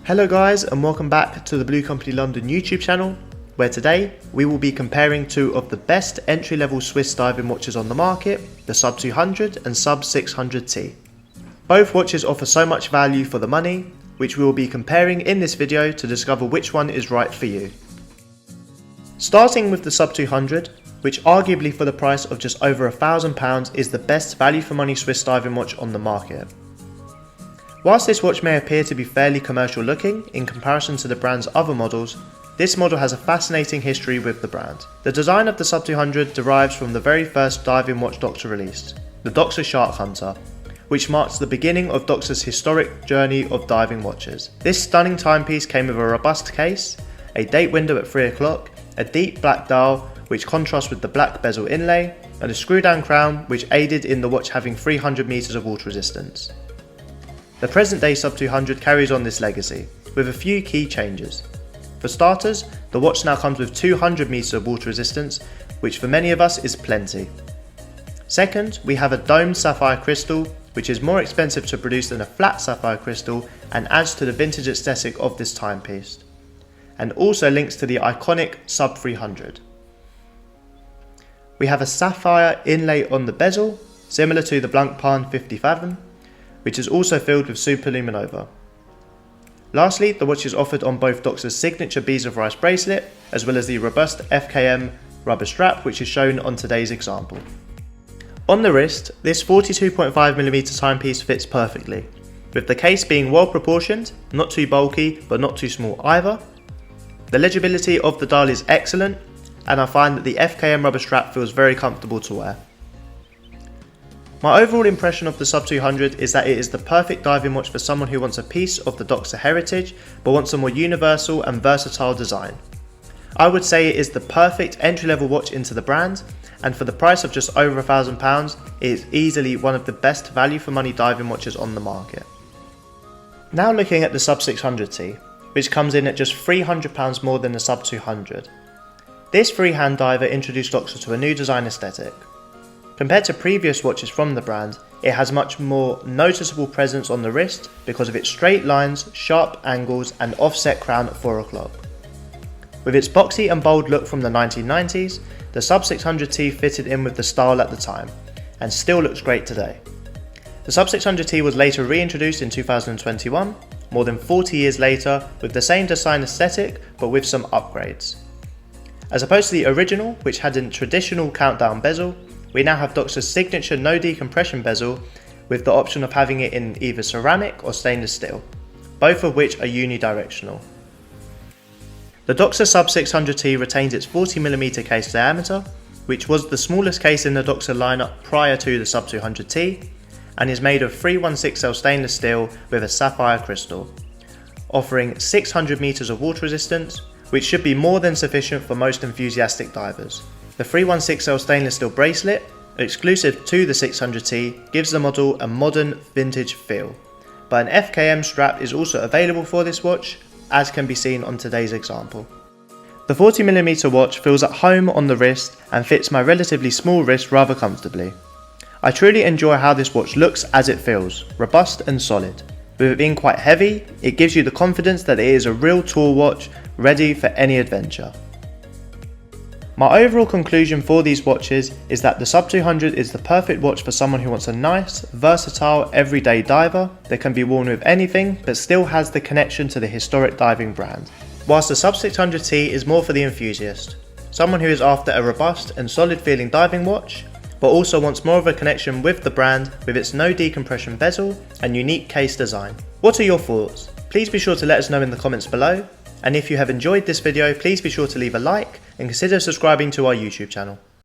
Hello guys, and welcome back to the Blue Company London YouTube channel, where today we will be comparing two of the best entry-level Swiss diving watches on the market, the Sub 200 and Sub 600T. Both watches offer so much value for the money, which we will be comparing in this video to discover which one is right for you. Starting with the Sub 200, which arguably for the price of just over £1,000 is the best value for money Swiss diving watch on the market. Whilst this watch may appear to be fairly commercial looking in comparison to the brand's other models, this model has a fascinating history with the brand. The design of the Sub 200 derives from the very first diving watch DOXA released, the DOXA Shark Hunter, which marks the beginning of DOXA's historic journey of diving watches. This stunning timepiece came with a robust case, a date window at 3 o'clock, a deep black dial which contrasts with the black bezel inlay, and a screw down crown which aided in the watch having 300 meters of water resistance. The present day Sub 200 carries on this legacy, with a few key changes. For starters, the watch now comes with 200 meters of water resistance, which for many of us is plenty. Second, we have a domed sapphire crystal, which is more expensive to produce than a flat sapphire crystal and adds to the vintage aesthetic of this timepiece, and also links to the iconic Sub 300. We have a sapphire inlay on the bezel, similar to the Blancpain 50 Fathom, which is also filled with superluminova. Lastly, the watch is offered on both DOXA's signature beads of rice bracelet, as well as the robust FKM rubber strap, which is shown on today's example. On the wrist, this 42.5mm timepiece fits perfectly, with the case being well proportioned, not too bulky but not too small either. The legibility of the dial is excellent, and I find that the FKM rubber strap feels very comfortable to wear. My overall impression of the Sub 200 is that it is the perfect diving watch for someone who wants a piece of the DOXA heritage but wants a more universal and versatile design. I would say it is the perfect entry-level watch into the brand, and for the price of just over £1,000, it is easily one of the best value for money diving watches on the market. Now looking at the Sub 600T, which comes in at just £300 more than the Sub 200. This freehand diver introduced DOXA to a new design aesthetic. Compared to previous watches from the brand, it has much more noticeable presence on the wrist because of its straight lines, sharp angles and offset crown at 4 o'clock. With its boxy and bold look from the 1990s, the Sub 600T fitted in with the style at the time, and still looks great today. The Sub 600T was later reintroduced in 2021, more than 40 years later, with the same design aesthetic but with some upgrades. As opposed to the original, which had a traditional countdown bezel, we now have DOXA's signature no decompression bezel with the option of having it in either ceramic or stainless steel, both of which are unidirectional. The DOXA Sub 600T retains its 40mm case diameter, which was the smallest case in the DOXA lineup prior to the Sub 200T, and is made of 316L stainless steel with a sapphire crystal, offering 600 meters of water resistance, which should be more than sufficient for most enthusiastic divers. The 316L stainless steel bracelet, exclusive to the 600T, gives the model a modern vintage feel, but an FKM strap is also available for this watch, as can be seen on today's example. The 40mm watch feels at home on the wrist and fits my relatively small wrist rather comfortably. I truly enjoy how this watch looks as it feels, robust and solid. With it being quite heavy, it gives you the confidence that it is a real tour watch ready for any adventure. My overall conclusion for these watches is that the Sub 200 is the perfect watch for someone who wants a nice, versatile, everyday diver that can be worn with anything but still has the connection to the historic diving brand. Whilst the Sub 600T is more for the enthusiast, someone who is after a robust and solid feeling diving watch, but also wants more of a connection with the brand with its no decompression bezel and unique case design. What are your thoughts? Please be sure to let us know in the comments below, and if you have enjoyed this video, please be sure to leave a like and consider subscribing to our YouTube channel.